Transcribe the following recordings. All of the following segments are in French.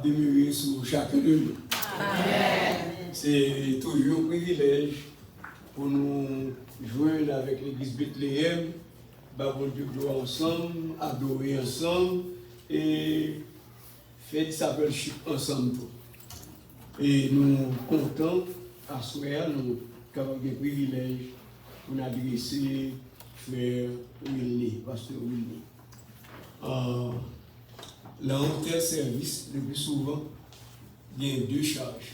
demeurer sur chacun de nous. C'est toujours un privilège pour nous joindre avec l'église Bethléem, bon Dieu gloire ensemble, adorer ensemble et faire sa fellowship ensemble. Et nous comptons à souhait, nous avons des privilèges pour nous adresser frère Willy, pasteur Willy. Dans tel service, le plus souvent, il y a deux charges,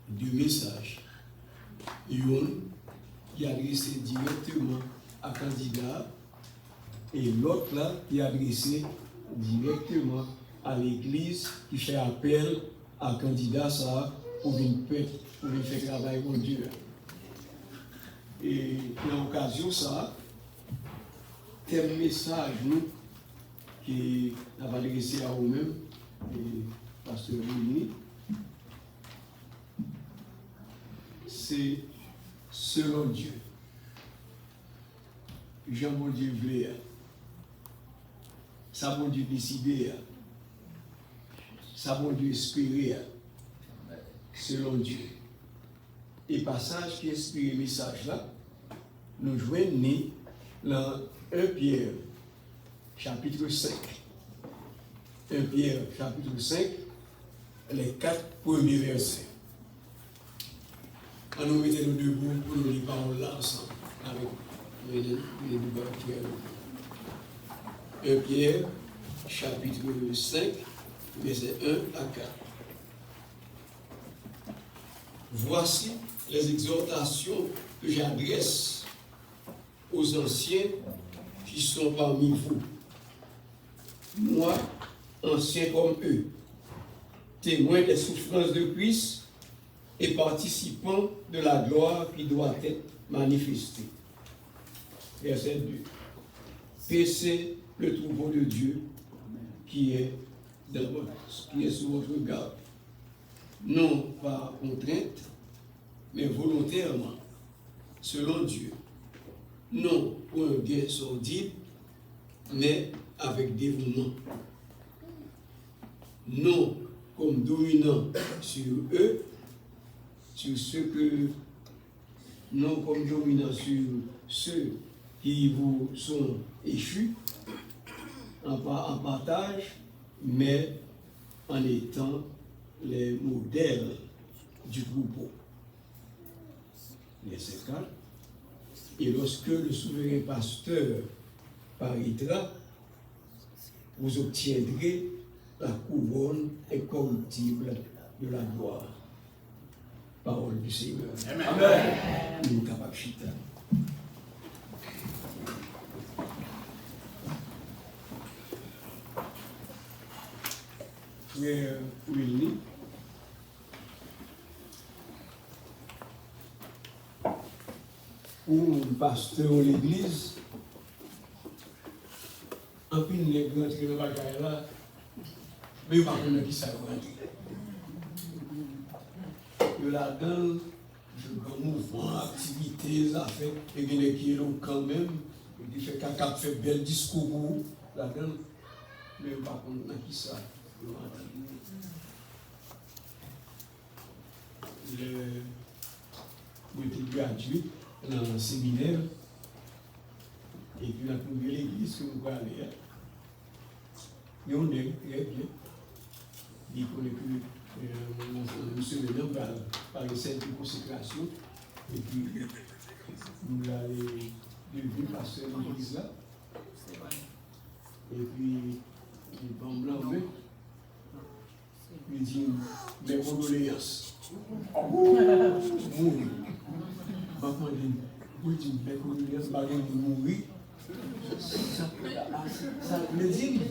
deux messages. Une qui est adressé directement à candidat et l'autre là qui est adressé directement à l'église qui fait appel à candidat ça pour venir faire travail pour Dieu. Et dans l'occasion ça, tel message nous qui a adressé à vous-même, et pasteur Rémi, c'est selon Dieu. Jean bon Dieu voulait, ça bon Dieu décidé, ça bon Dieu espéré, selon Dieu. Et passage qui inspire le message là, nous joignons dans 1 Pierre, chapitre 5. 1 Pierre, chapitre 5, les 4 premiers versets. On nous mettait nous debout pour nous les paroles là ensemble, avec les deux frères. 1 Pierre, chapitre 5, versets 1 à 4. Voici les exhortations que j'adresse aux anciens qui sont parmi vous. Moi, ancien comme eux, témoin des souffrances de Christ et participant de la gloire qui doit être manifestée. Verset 2. Paissez le troupeau de Dieu qui est sous votre garde. Non par contrainte, mais volontairement, selon Dieu. Non pour un gain sordide, mais avec dévouement. Non comme dominant sur eux, sur ceux que, non comme dominant sur ceux qui vous sont échus, en partage, mais en étant les modèles du troupeau. Verset 4. Et lorsque le souverain pasteur paraîtra, vous obtiendrez la couronne incorruptible de la gloire. Parole du Seigneur. Amen. Nous capables chita. Frère Willy, ou pasteur de l'église, en plus de rentrer dans la bagaille là, mais il ne va pas qui ça rentrer. Il a dans le mouvement, activités, affaires, et il y a qui est quand même, il fait caca, fait bel discours là-dedans, mais il ne va pas qui ça rentrer. Il était gratuit dans un séminaire et puis la première l'église que vous allez. Et on est très bien. Il connaît que M. Médon va parler celle de consécration et puis nous l'avons devu passer dans l'église là. Et puis il va me l'enlever. Il dit mes condoléances. Mourir. Maman dit, oui, tu me fais condoléances, par exemple, mourir. Ça me dit,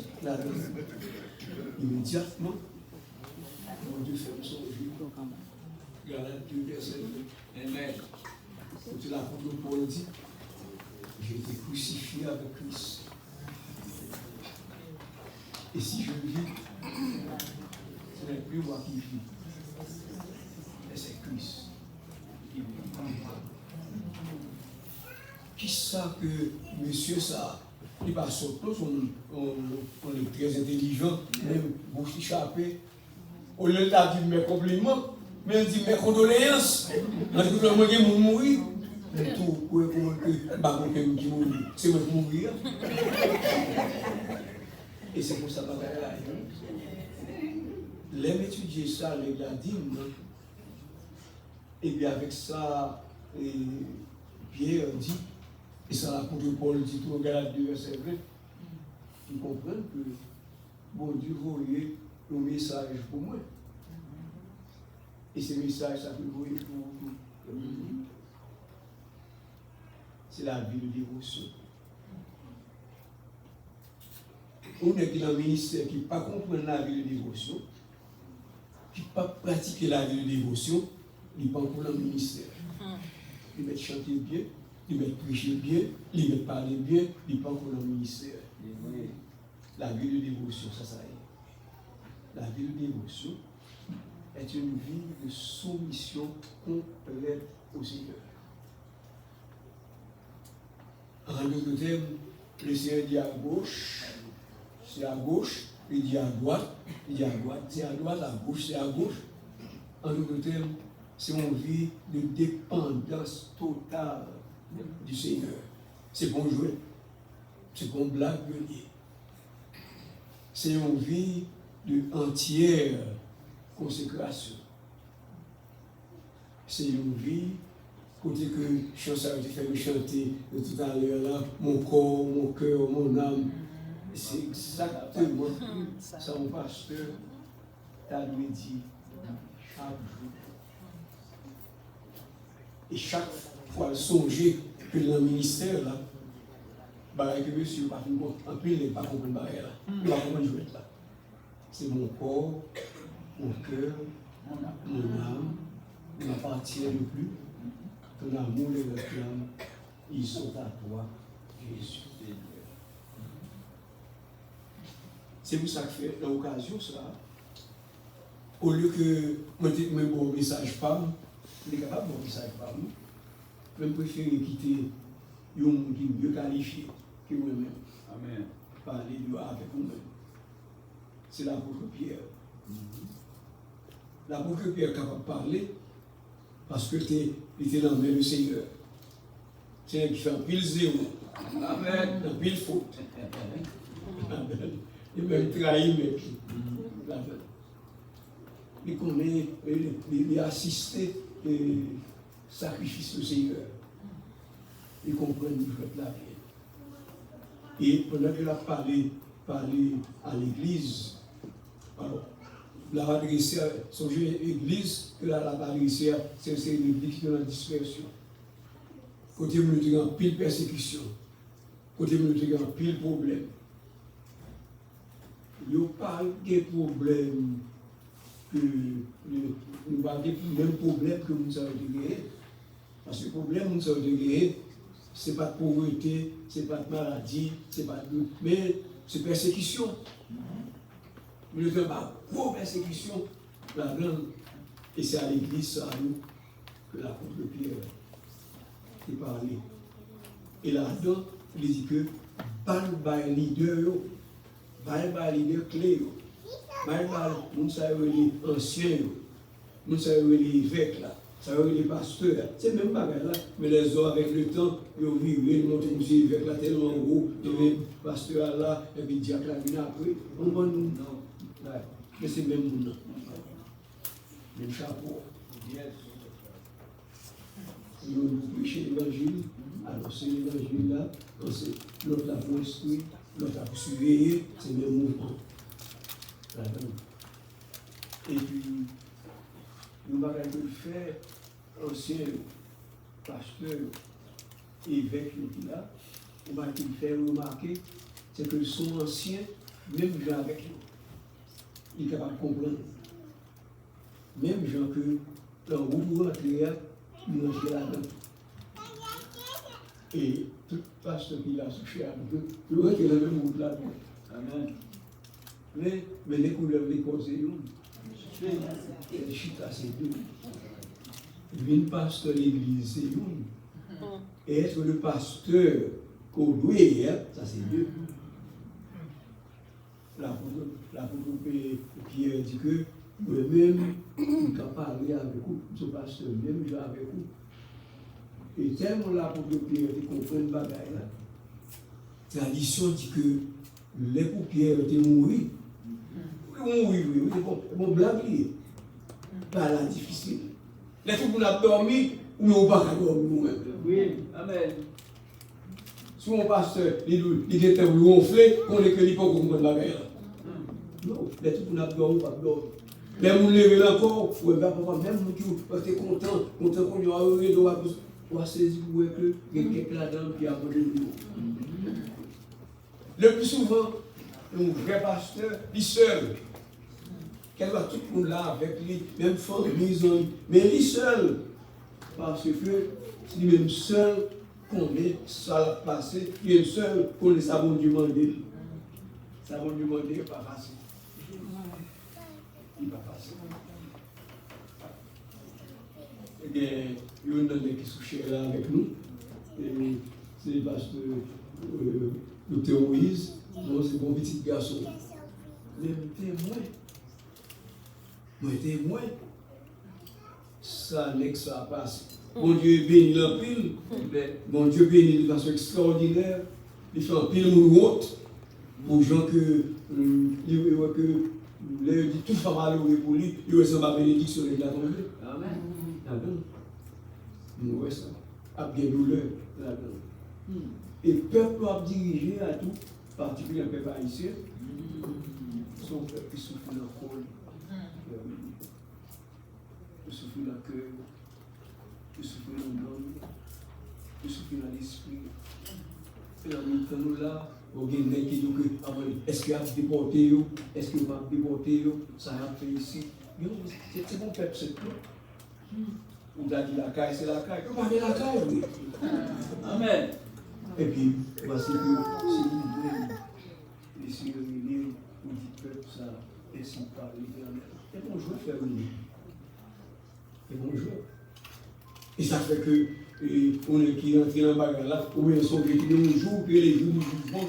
immédiatement, mon Dieu fait son jeu. Galates 2, verset 2. Amen. Quand l'apôtre Paul dit, j'ai été crucifié avec Christ. Et si je vis, ce n'est plus moi qui vis, mais c'est Christ qui vit. Qui ça que monsieur ça Il va sortir, on est très intelligent, même bouche échappée. Au lieu de dire mes compliments, mais il dit mes condoléances. Parce que moi, je vais mourir. Tout, comment que je vais mourir. C'est moi qui vais mourir. Et c'est pour ça que l'aime étudier ça, les gars disent, et bien avec ça, Pierre dit, et ça l'apôtre Paul dit tout, regarde 2 verset 20, ils comprennent que bon Dieu voyait un message pour moi. Et ce message, ça peut voyer pour vous. C'est la vie de dévotion. On est dans le ministère qui ne pas comprendre la vie de dévotion, qui ne pas pratiquer la vie de dévotion, il ne pas pour le ministère. Il va chanter bien, il va prêcher bien, il va parler bien, il ne pas pour le ministère. La vie de dévotion, ça est. La vie de dévotion est une vie de soumission complète au Seigneur. En d'autres termes, le Seigneur dit à gauche, c'est à gauche, il dit à droite, c'est à droite, à gauche, c'est à gauche. En d'autres termes, c'est une vie de dépendance totale du Seigneur. C'est bon jouer, c'est bon blague. C'est une vie de entière consécration. C'est une vie, côté que chanson a été fait me chanter tout à l'heure là, mon corps, mon cœur, mon âme. C'est exactement ça mon pasteur t'a lui dit chaque jour. Et chaque fois songer que dans le ministère là, que monsieur pas bon, en plus il n'est pas compris barrière là. Il va comprendre jouer là. C'est mon corps, mon cœur, mon âme, m'appartient le plus. Ton amour et le flamme, ils sont à toi, Jésus. C'est pour ça que fait l'occasion ça. Au lieu que moi bon message pas, je suis capable de bon message pas, je préfère quitter un monde qui est mieux qualifié que moi-même. Amen. Parler de avec vous-même. C'est l'apôtre Pierre. L'apôtre Pierre est capable de parler parce que tu es dans le Seigneur. C'est un qui fait un pile zéro. Amen. Un pile faute. Amen. Il même trahi, mais il connaît, il a assisté au sacrifice du Seigneur. Il comprend qu'il fait la vie. Et pendant qu'il a parlé à l'église, il a adressé à son jeu église, il a adressé à c'est l'église de la dispersion. Côté où nous avons pile persécution, côté où nous avons pile problème. Il n'y a pas de problème que nous avons le même problème que nous avons gagné. Parce que le problème que nous avons gagné, ce n'est pas de pauvreté, ce n'est pas de maladie, mais c'est persécution. Nous avons une grosse persécution là-dedans. Et c'est à l'église, à nous, que l'apôtre Pierre est parlé. Et là-dedans, il dit que bal leader, leader clé, nous savons les anciens, nous savons les évêques là. Ça veut dire les pasteurs, c'est même pas là, mais les hommes avec le temps, ils ont vu, ils montent une évêque là tellement gros, les pasteurs là, et puis diacre là, vient après, on va nous, mais c'est même nous, même chapeau. Ils ont prêché l'évangile, annoncer l'évangile là, l'autre a construit, l'autre a surveillé, c'est le même mouvement. Et puis, nous avons faire ancien pasteur, évêque qui là, on va le faire remarquer, c'est que son ancien, même gens avec lui, il est capable de comprendre. Même gens que dans le groupe rentré, il rentre là-dedans. Et tout pasteur qui l'a touché à nous, il rentre dans le même groupe là-dedans. Amen. Mais les couleurs, les causes, et chita c'est deux. Venir pasteur l'église c'est une. Et être le pasteur qu'on doit, ça c'est Dieu. L'apôtre Pierre dit que moi-même, je peux parler avec vous, je ne suis pas seul, même je suis avec vous. Et tellement l'apôtre Pierre comprend une bagaille là. La tradition dit que les paupières étaient mourir. Oui, bon blague. Pas la difficile. Les gens qui ont dormi, ou on pas dormir nous-mêmes. Oui, amen. Si on passe, il était ronflé, on est que les pauvres comprennent la bagaille là. Non, les gens qui ont dormi, pas dormir. Les gens qui ont levé encore, il faut pas même nous qui sont contents qu'on a heureux, on va saisir pour que quelqu'un là-dedans qui a abandonné nous. Le plus souvent, un vrai pasteur, il seul. Qu'elle va tout le monde là avec lui, même famille, mais lui seul. Parce que c'est lui-même seul qu'on est, ça l'a passé, lui-même seul qu'on est savon du mandé. Savon du mandé n'est pas facile. Il n'est pas facile. Eh bien, il y a un homme qui est là avec nous. C'est le pasteur Dr. Moïse. C'est mon petit garçon. Mais témoin. Ça n'est que ça passe. Mon Dieu bénit l'empile. Mon Dieu bénit de façon extraordinaire. Il fait un pile honte pour gens que les dit tout va malheureux pour lui. Il reçoit ma bénédiction et il a tombé. Amen. Nous voyons ça. A bien douleur là-dedans. Et le peuple a dirigé à tout, particulièrement le peuple haïtien. Son peuple qui souffre dans le col, qui souffre dans le cœur, qui souffre dans l'âme, qui souffre dans l'esprit. Et en même temps, nous là, on a des gens qui disent est-ce qu'il y a déporté, est-ce qu'il n'y a pas déporté, ça a fait ici. C'est mon peuple, c'est tout. On a dit la caille, c'est la caille. On va la caille, oui. Amen. Et puis, voici que si vous voulez, les cérémonies, vous dites peuple, ça, ainsi par l'Éternel. Et bonjour, frère Louis. Et bonjour. Et ça fait que, on est qui rentre dans le bagage là, ou bien sont vécus de nos jours, puis les jours du jugement,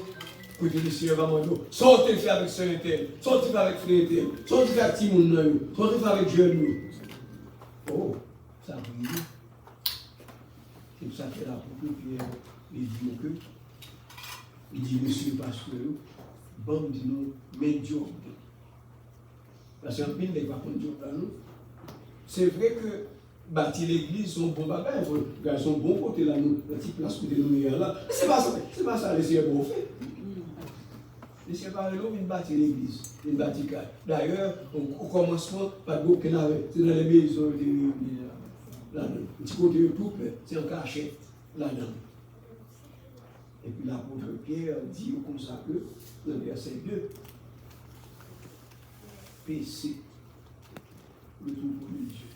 que le Seigneur va manger. Sortez faire avec Sœur Intel, sortez faire avec Frère Intel, sortez faire Timon, sortez faire avec Jeune. Oh, ça brille. C'est pour ça que la propre Pierre, il dit que, il dit, monsieur le pasteur, bon, dit nous, mais Dieu. Parce qu'un pile n'est pas contre Dieu dans nous. C'est vrai que bâtir l'église, son bon bagage, il son bon côté là, nous, la petite place côté nous là. Mais c'est pas ça, les Seigneur qu'on fait. Les Seigneur par l'eau, il bâtit l'église, il bâtit cadre. D'ailleurs, au commencement, pas de beaucoup n'avait, c'est dans les maisons, là-dedans. Un petit côté de tout, c'est un cachet là-dedans. Et puis l'apôtre Pierre dit comme ça que, dans le verset 2, péché, le troupeau de Dieu.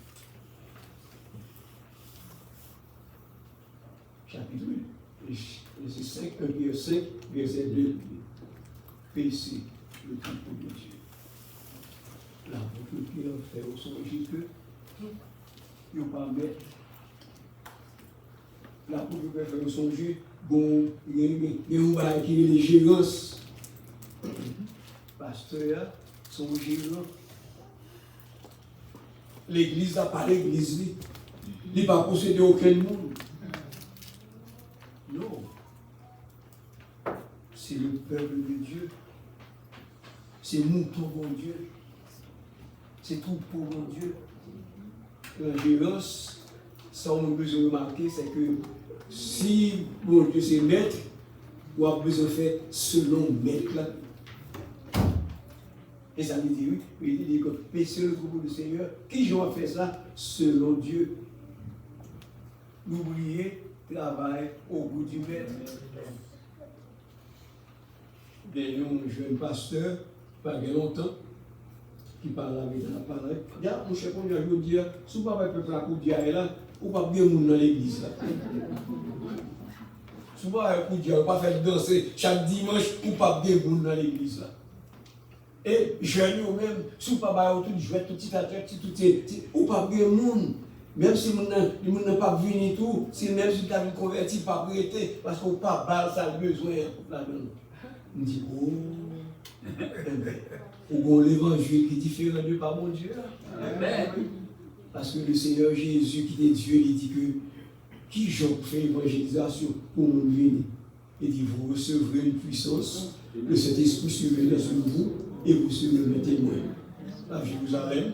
Chapitre 8, verset 5, 1 Pierre 5, verset 2, péché, le troupeau de Dieu. L'apôtre Pierre fait au songe que, il n'y a pas mettre. L'apôtre Pierre fait au songe, bon, il y a un bail qui est les gérances. Pasteur, son gérant. L'église n'a pas l'église. Il n'a pas possédé aucun monde. Non. C'est le peuple de Dieu. C'est mouton bon Dieu. C'est tout pour mon Dieu. La gérance, ça on a besoin de remarquer, c'est que si mon Dieu c'est maître, on a besoin de faire selon maître là. Et ça veut dire, oui, il dit que, mais c'est le troupeau du Seigneur, qui va faire ça selon Dieu. N'oubliez, travail au bout du maître. Il y a un jeune pasteur, pas longtemps, qui parle avec la parole. Il y a mon chef, on lui a dit, si vous n'avez pas peuple à coup de là, ou pas bien moun dans l'église là. Si vous n'avez pas coup de diable, pas faire danser chaque dimanche, ou pas bien moun dans l'église là. Et jeunes ou même, si vous n'avez pas tout jouer tout petit à tout, ou pas bien moun. Même si nous n'a pas venu tout, si même si tu as converti, pas prêté, parce qu'on pas balle, ça a besoin là-dedans. On dit, oh, ou l'évangile qui est différent de par mon Dieu. Amen. Parce que le Seigneur Jésus, qui est Dieu, il dit que qui j'en fait l'évangélisation pour nous venir. Il dit, vous recevrez une puissance, le Saint-Esprit surviendra sur vous et vous serez mes témoins. À Jérusalem,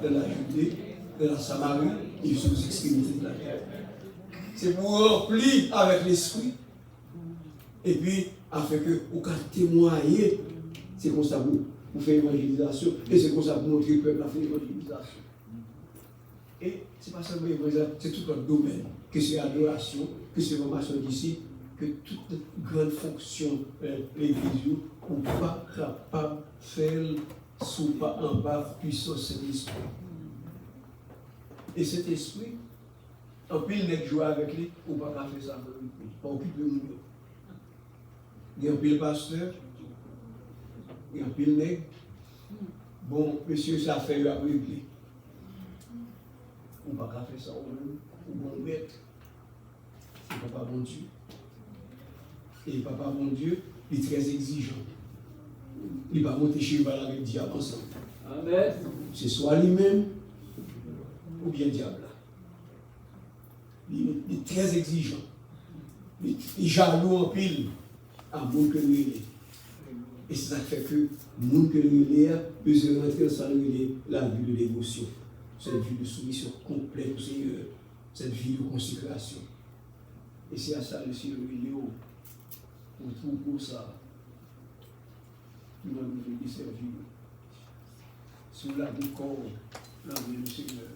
dans la Judée, dans la Samarie et sur les extrémités de la terre. C'est pour remplir avec l'Esprit. Et puis, afin que vous témoigner, c'est comme ça vous faites l'évangélisation. Et c'est comme ça vous montrer le peuple à faire l'évangélisation. Et ce n'est pas seulement l'évangélisation, c'est tout un domaine. Que c'est adoration, que c'est formation d'ici, que toute grande fonction l'église, on ne peut pas capable de faire sous pas en bas puissance de l'esprit. Et cet esprit, en pile n'est joué avec lui, on ne peut pas faire ça avec lui. Pas occuper nous. Il y a un pile pasteur, il y a un pile nègre. Bon, monsieur, ça fait avec lui. On ne peut pas faire ça au même. Ou bon maître, c'est Papa bon Dieu. Et Papa bon Dieu, il est très exigeant. Il va monter chez lui avec le diable ensemble. Amen. C'est soit lui-même ou bien le diable. Il est très exigeant. Il est jaloux en pile à monde que nous est. Et c'est ça qui fait que le monde que nous est peut se rentrer dans la vie de l'émotion. Cette vie de soumission complète au Seigneur. Cette vie de consécration. Et c'est à ça le Seigneur on trouve pour ça. Nous allons nous servir. Si vous l'avez corps, l'envie du Seigneur,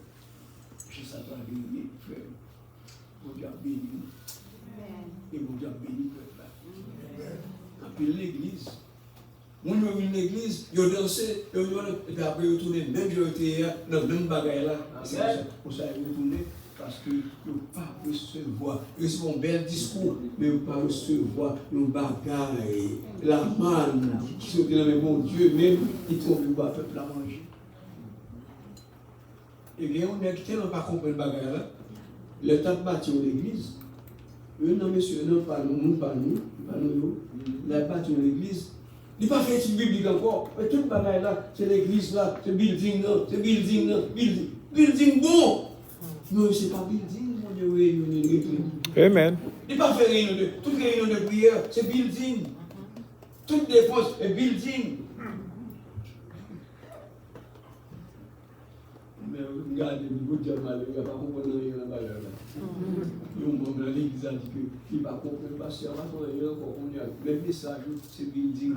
je sais pas béni, frère. Mon Dieu a béni. Et mon Dieu a béni, frère. Appelez l'église. Moi, je vais une église, je danse, et puis après, je tourne, même je étais dans le même bagaille là. C'est pour ça que je retourne. Parce que nous ne pouvons pas recevoir. Nous recevons un bel discours, mais nous ne pouvons pas recevoir nos bagailles, la manne qui sont dans le bon Dieu, même qui trouve le bas peuple à manger. Et bien, on est tellement pas compris le bagaille là. Le temps de bâtir l'église, non, monsieur, non, pas nous, la bâtir l'église. Il n'a pas fait une biblique encore. Mais tout le bagaille là, c'est l'église là, c'est building là, c'est building là, building bon. Non, ce n'est pas building, mon Dieu, réunion de l'église. Amen. Il n'a pas fait réunion de. Toute réunion de prière, c'est building. Toute défense est building. Mais regardez, le Dieu malheureux, il n'a pas compris rien dans la valeur là. Il y a un membre de l'église a dit qu'il ne va pas comprendre parce qu'il y a encore le message, c'est building.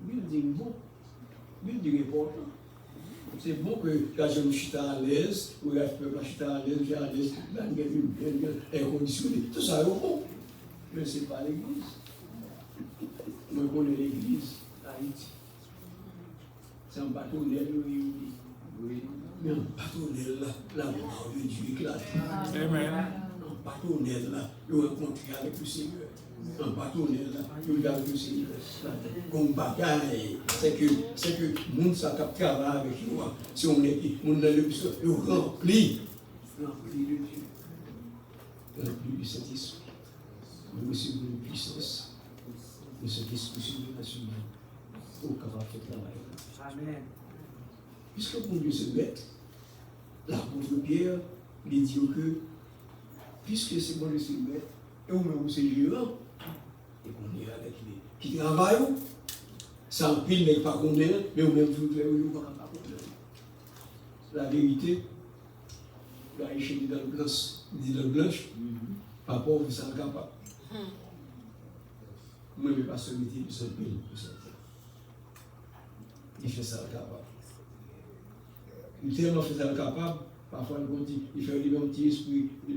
Building bon. Building important. C'est bon que quand je suis à l'aise, ou là je peux suis à l'aise, j'ai à l'aise, là il y a une air conditionné. Tout ça est bon. Mais ce n'est pas l'église. Moi je connais l'église à Haïti. C'est un bâtonnet oui. Mais un bâtonnet là, la gloire de Dieu éclate. Amen. Un bâtonnet là, il rencontre avec le Seigneur. Un bâtonnet là, il regarde le Seigneur. Comme bagaille, c'est que le monde ça travaille avec nous. Si on est, on a le rempli de Dieu, rempli du Saint-Esprit. Nous recevons une puissance de cet esprit surnaturel au capable de travailler. Amen. Puisque mon Dieu se bête, l'apôtre Pierre, il dit que, puisque c'est bon Dieu se bête, et vous même c'est gérant, et qu'on est avec lui, qui travaille, ça en pile n'est pas qu'on est, mais vous même vous ne pouvez pas connaître. La vérité, la richesse dit dans le blanche, par rapport à ça, capable. Moi, je ne vais pas se mettre du seul pays pour ça. Il fait ça capable. Il tellement fait ça capable, parfois il fait un petit esprit, il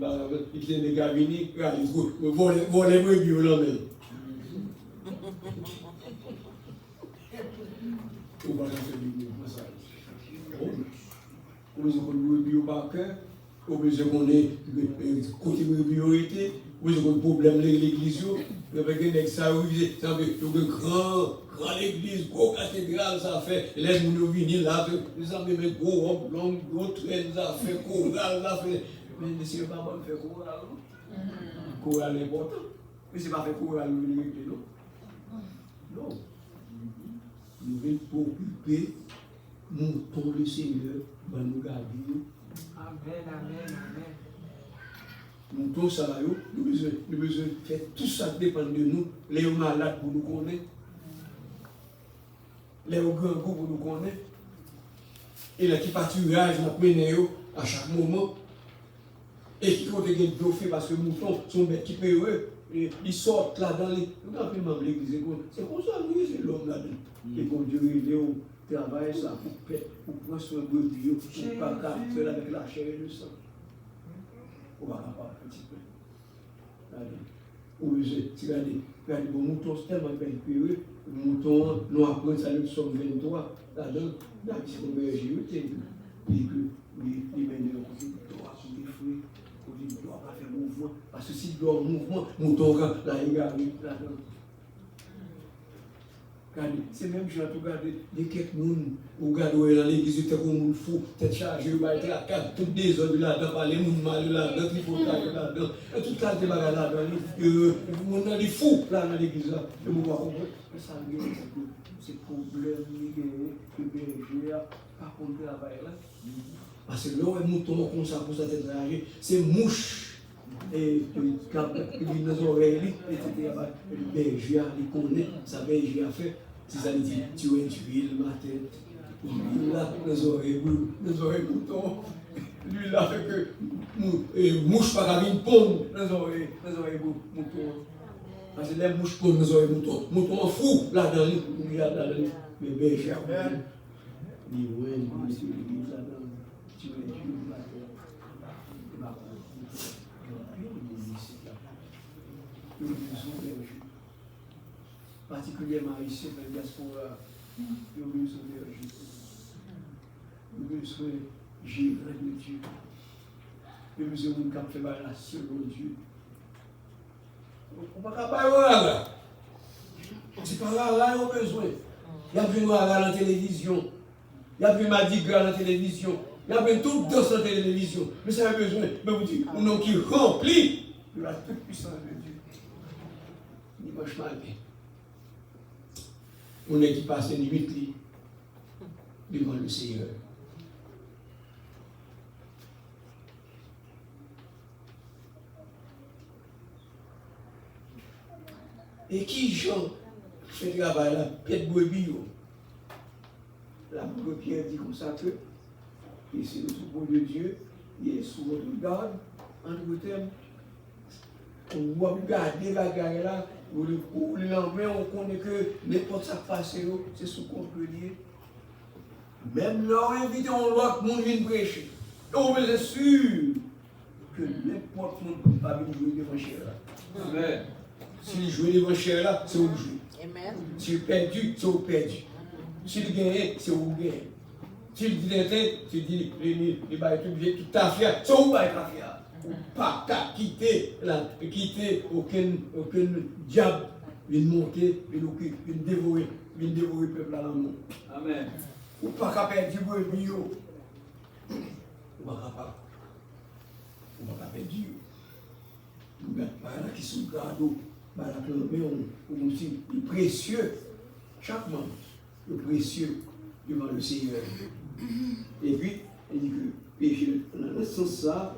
fait des gabinets, il vole les brebis au lendemain. On va faire du bien pour ça. Vous avez un brebis au par cœur, au besoin qu'on ait côté priorité, au besoin qu'on ait problème l'église, il y a ça, ça veut grand église, gros cathédrale, ça fait, les gens venir là, les amis, mais gros, gros train, ça fait, chorale, ça fait. Mais c'est pas bon de faire chorale, non? Chorale est important. Mais c'est pas fait chorale, non? Non. Nous devons préoccuper, montons le Seigneur, va nous garder. Amen, amen, amen. Montons ça, nous besoin faire tout ça dépend de nous. Les malades pour nous connaître. Les grands pour nous connaître. Et les qui pâturage, nous prenons à chaque moment. Et qui compte gagner de fait parce que les moutons sont bêtes qui peuvent. Ils sortent là dans les. Nous avons même l'église. C'est comme ça, nous, c'est l'homme là-dedans. Et quand Dieu est au travail, ça pour prendre soin de Dieu, pour ne pas faire avec la chair et le sang. On va pas un petit peu. Allez. Regardez, bon mouton, c'est tellement bien curieux. Le mouton, nous apprenons ça le psaume 23. Là-dedans, là, c'est un berger, et que les mènent de côté de toi, sont des fruits. Il ne doit pas faire mouvement. Parce que s'il doit mouvement, mouton, là, il arrive là-dedans. C'est même je regarde des quelques personnes ou regarder dans l'église tu es comme un fou tête chargée ou être la carte toutes des autres là-dedans parler monde mal là-dedans il faut aller là-dedans et toute la débarras là-dedans on a des fous là dans l'église là et on va comprendre que ça vient c'est problème que berger pas contre travail là parce que là un mouton comme ça tête chargée c'est mouche et quand il vient dans les oreilles etc. Le berger il connaît ça berger a fait. Si ça dit, tu es d'huile, ma tête, l'huile là, les oreilles boutons, l'huile là fait que mouche pas une pomme, les oreilles boutons. Parce que les mouches pomme, les oreilles boutons, mouton fou là-dedans, il y a là-dedans, mais berger, ni ouais, ni sur l'église là-dedans, tu es d'huile, ma tête. Particulièrement ici, dans la diaspora, nous avons besoin de Jésus. Nous avons besoin de Jésus de Dieu. Nous avons besoin de faire la relation avec Dieu. On ne peut pas faire là. C'est pas là, on a besoin. Il y a plus de à la télévision. Il y a plus de madigra à la télévision. Il y a plus tout dans la télévision. Mais ça a besoin, mais vous dites, on a qui remplit de la toute puissance de Dieu. Dimanche matin. On est qui passe une nuit devant le Seigneur. Et qui Jean fait travail là, Pierre Brebis. La Pierre dit comme ça que, et c'est le troupeau de Dieu, il est sous votre garde, en d'autres termes. On va regarder la guerre là, ou le lendemain, on connaît que n'importe ça passe, c'est sous contrôle. Même leur invité, on voit que le monde vient prêcher. On est sûr que n'importe qui ne peut pas venir jouer l'évangile là. Amen. S'il joue l'évangile là, c'est où jouer. S'il perdu, c'est où perdu. S'il gagne, c'est où gagne. S'il dit tu dis, il va tout à fait, c'est où va être fait. Pas qu'à quitter aucun diable, vient monter, vient dévorer le peuple à l'amour. Amen. Ou pas qu'à perdre du brebis. Ou pas qu'à perdre du. Nous avons pas qui sont gardés, par la clamée, on aussi le précieux, chaque membre, le précieux devant le Seigneur. Et puis, il dit que péché, dans le sens ça,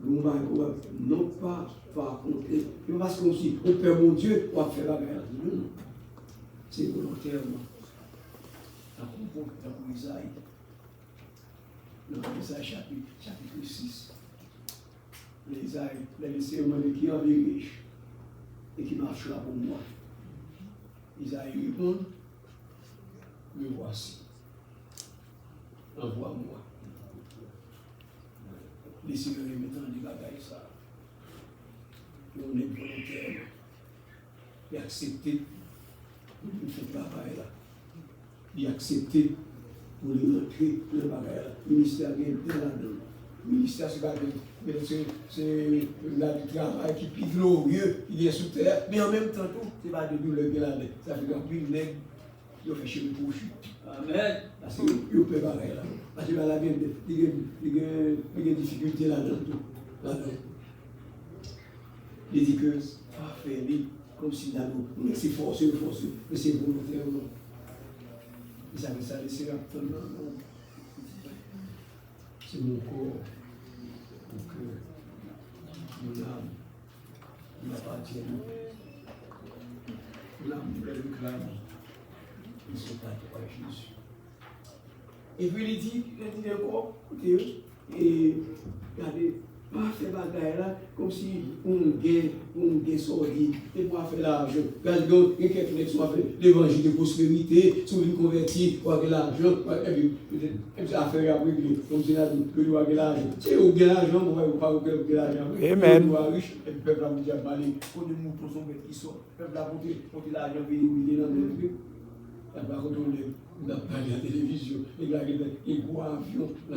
non pas compter. Parce qu'on dit, on perd mon Dieu, on va faire la guerre. Non, c'est volontairement. Dans Isaïe. Dans Isaïe chapitre 6. Isaïe, les cérémonies qui en riche et qui marche là pour moi. Isaïe répond, me voici. Envoie-moi. Les Seigneurs mettant des bagailles ça. On est volontaire et accepter pour faire le travail là. Et accepter pour les rentrer dans le bagaille là. Le ministère vient là-dedans. Le ministère, c'est pas c'est là du travail qui est plus glorieux, qui est sous terre, mais en même temps, tout, c'est pas de douleur qui est là. Ça fait qu'un plus de nègres, ils fait chez le profit. Amen. Parce qu'ils peuvent pareil là. Parce que là, il y a des difficultés là-dedans. Il dit que pas faire comme si nous c'est forcé, mais c'est volontaire. Et ça veut ça laisser là. C'est mon corps pour que mon âme m'appartienne. L'âme me réclame. Ils ne sont pas toi, Jésus. Et puis il dit encore, écoutez, et regardez, pas faire bagaille là, comme si on gagne sordide, et pour faire l'argent. Regardez, il y a quelqu'un qui soit fait l'évangile de prospérité, si vous convertir, pour avoir l'argent, et puis affaire à régler, comme si vous doit avoir l'argent. Si vous avez l'argent, vous ne pouvez pas avoir l'argent. Amen. Vous êtes riche, et puis le peuple vous dit à parler, pour des moutons sont qui sortent, le peuple a monté l'argent, il est dans le truc. Par contre, on a parlé à la télévision, et là, il y a un gros avion, là,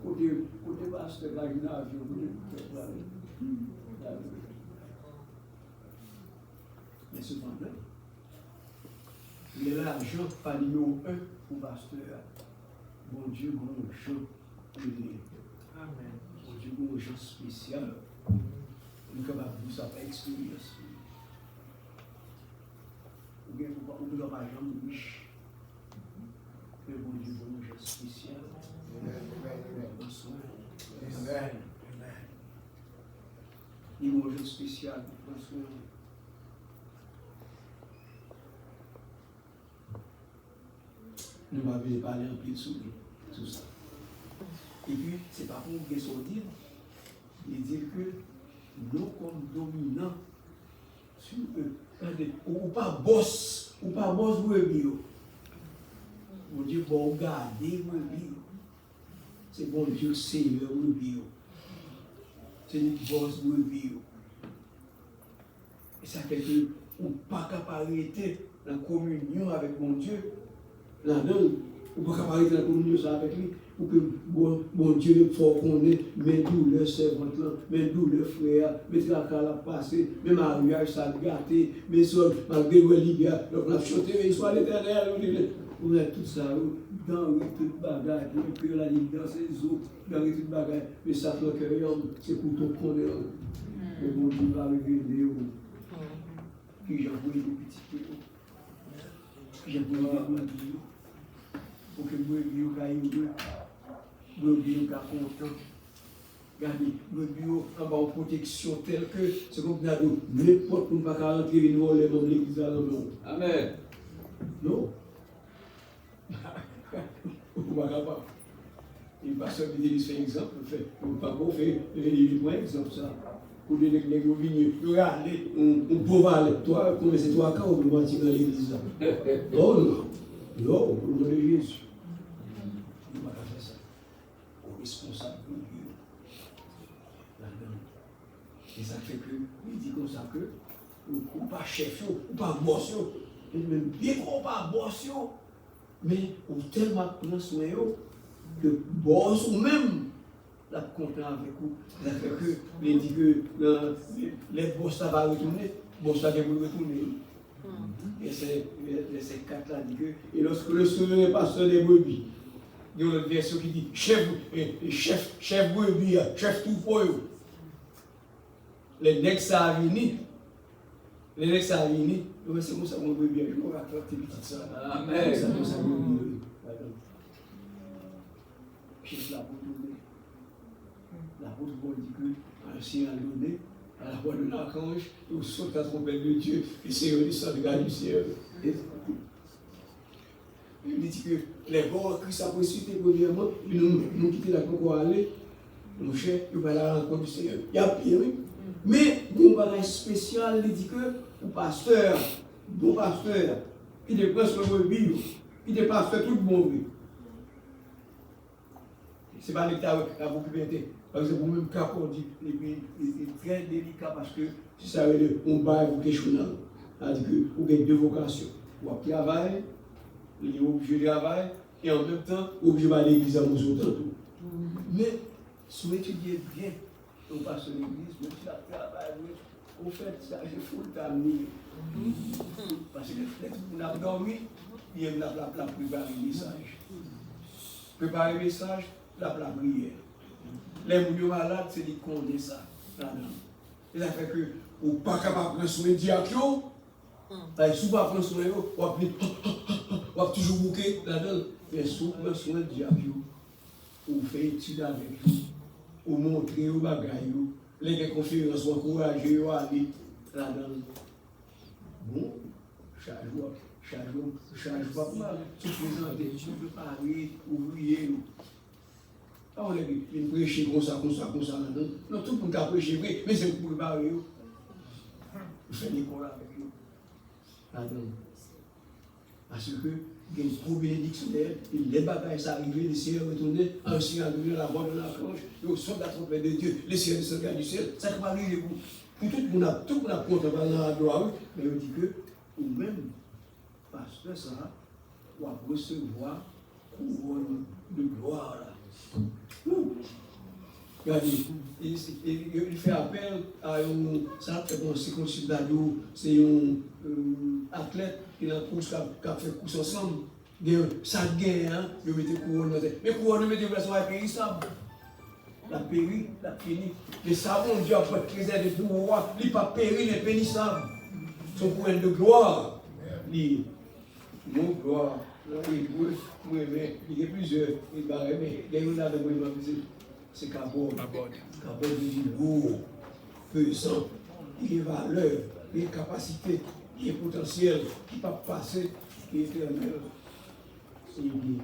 côté pasteur, là, il y a un avion, mais cependant, l'argent, pas numéro 1 pour pasteur. Bon Dieu, bon gens, Amen. Bon Dieu, bon gens spécial. Nous sommes capables de ça par expérience. Ou bien, on ne doit pas jamais riche. Mais bon Dieu, bon gens spécial. Amen. Il y a un gens spécial. Nous m'avons parlé un peu de tout ça. Et puis, ce n'est pas pour nous dire, il dit que nous, comme dominants sur eux, ou pas boss brebis. Mon Dieu, bon, garder brebis. C'est bon Dieu, Seigneur brebis. C'est une boss brebis. Et ça fait que on pas capable d'arrêter la communion avec mon Dieu. Là-dedans, on ne peut pas arrêter la communion avec lui. Pour que bon Dieu, il faut qu'on ait mes douleurs servantes, mes douleurs frères, mes tracas à passer, mes mariages, ça a gâté, mes soeurs, malgré le Libya, donc on a chanté, soit l'éternel, on a tout ça, dans toute bagaille, que la ligne dans ses eaux, dans toute bagaille, mais ça fait que c'est pour ton connaître. Mais bon Dieu va révéler, qui j'ai envoyé des petits peu, qui j'ai envoyé des petits pour que le bio caille. Le bio est content. Regardez, le bio a une protection telle que c'est comme n'importe où on ne va pas rentrer une volée dans l'église à l'homme. Amen. Non. On ne va pas. Il ne va pas se faire exemple. On ne va pas faire un exemple. Pour les nègres vignes, regardez, on peut aller. Toi, comme c'est toi quand on peut mentir dans l'église. Non, non, au nom de Jésus. On ne va pas faire ça. Responsable pour Dieu. Et ça fait que, il dit comme ça que, ou pas chef, ou pas boss, même bien qu'on pas boss, mais ou tellement prendre soin que boss ou même la content avec vous. Ça fait que, il dit que les boss ça va retourner, boss ça va retourner. Et ces quatre-là dit que, et lorsque le souverain pasteur des brebis, il y a une version qui dit chef brebis, chef tout pour eux. Les nègres ça a venu. Les nègres ça a venu. C'est comme ça mon brebis. Je me rappelle tes petites ça. Amen. C'est comme ça mon brebis. Chef la pour tourner. La pour tourner dit que, si on a donné, à la voix de l'archange, on saute à la trompette de Dieu, et c'est eux qui sont de du ciel. Il dit que les bons Christ a précité premièrement, puis nous quitter la pour aller, mon cher, il va à la rencontre du Seigneur. Il y a pire, oui. Mais, il y a un bagage spécial, il dit que, le pasteur, bon pasteur, il est presque le brebis, il est pasteur tout le monde. Ce n'est pas l'État qui a beaucoup pété. Parce que pour même cas qu'on dit, c'est très délicat parce que si ça veut dire on va vous questionner, c'est-à-dire que vous avez deux vocations. Vous travaillez, il est obligé de travailler et en même temps, obligé d'aller à l'église à vous autant. Mais, si vous étudiez bien, on passe à l'église, même si la travail, au fait, ça, j'ai full time. Parce que on a dormi, il y a la préparer le message. Préparer le message, la prière. Les gens malades, c'est des qu'on dit ça. Et ça fait que, ou pas capable de prendre soin de diacre, si vous ne prendre soin de on va toujours bouquer là-dedans. Mais si vous prenez soin de diacre, vous faites étude avec vous, vous montrez vos bagages, les conférences, vous encouragez à aller là-dedans. Bon, chaque jour, pas mal, tout présenter, tout préparer, ouvrier. On a dit, il prêche comme ça, là-dedans. Non, tout le monde a prêché, mais c'est pour préparer. Vous faites l'école avec eux. Là-dedans. Parce que, il y a une trop bénédictionnelle, les bagages sont arrivés, les cieux retournés, un ciel arrivé, la voix de la cloche, ils sont la trompette de Dieu, les cieux descendent du ciel, ça va arriver pour tout le monde a compte dans la gloire, mais on dit que, ou même, parce que ça, on va recevoir couronne de gloire. Regardez, il fait appel à un, ça fait bon, c'est comme si c'est un athlète qui a course qui a fait course ensemble. Ça gagne, hein, il met des couronnes. Mais couronnes, il met des personnes périssables. La péri, la fini. Les savons, Dieu a fait trésor de pouvoir, il n'est pas péri, il est pénissable. Son couronne de gloire. Mon gloire. Il y a plusieurs, il va aimer. Il y a une là de moi, c'est Carbone. Carbone dit lourd, pesant, il y a valeur, il y a capacité, il y a potentiel, qui ne peut pas passer, qui est éternel. C'est lui.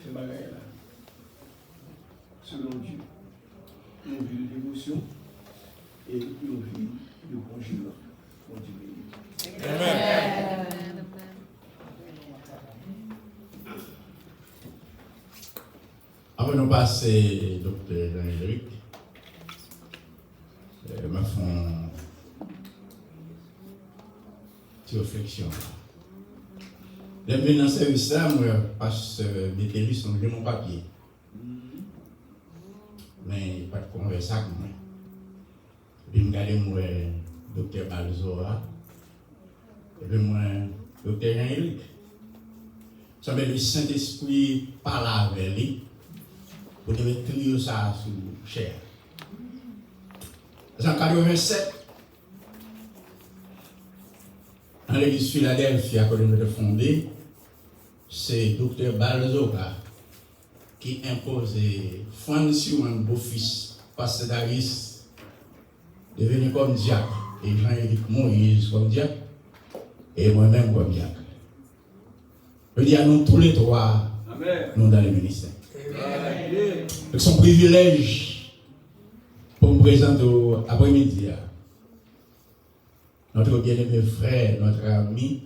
C'est ma là. Selon Dieu, on vit de dévotion et on vit de conjure. On dit Amen. Avant de passer, docteur Jean-Éric, je vais faire une petite réflexion. Bienvenue dans ce service là, moi, parce que mes sont mon papier. Mais pas de conversation. Puis je regarde moi, docteur Balzoa, et puis moi, docteur Jean-Éric. Ça veut dire que le Saint-Esprit parle avec lui. Vous devez trier ça sous chair. En 1987, dans l'église Philadelphie, à côté de fondée, c'est Dr. Balzoka qui impose Francis, un beau-fils, pasteur Davis, de venir comme diacre, et Jean-Éric Moïse comme diacre, et moi-même comme diacre. Je dis à nous tous les trois, nous dans le ministère. C'est son privilège pour me présenter après-midi. Notre bien-aimé frère, notre ami,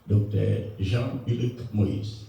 Dr. Jean-Éric Moïse.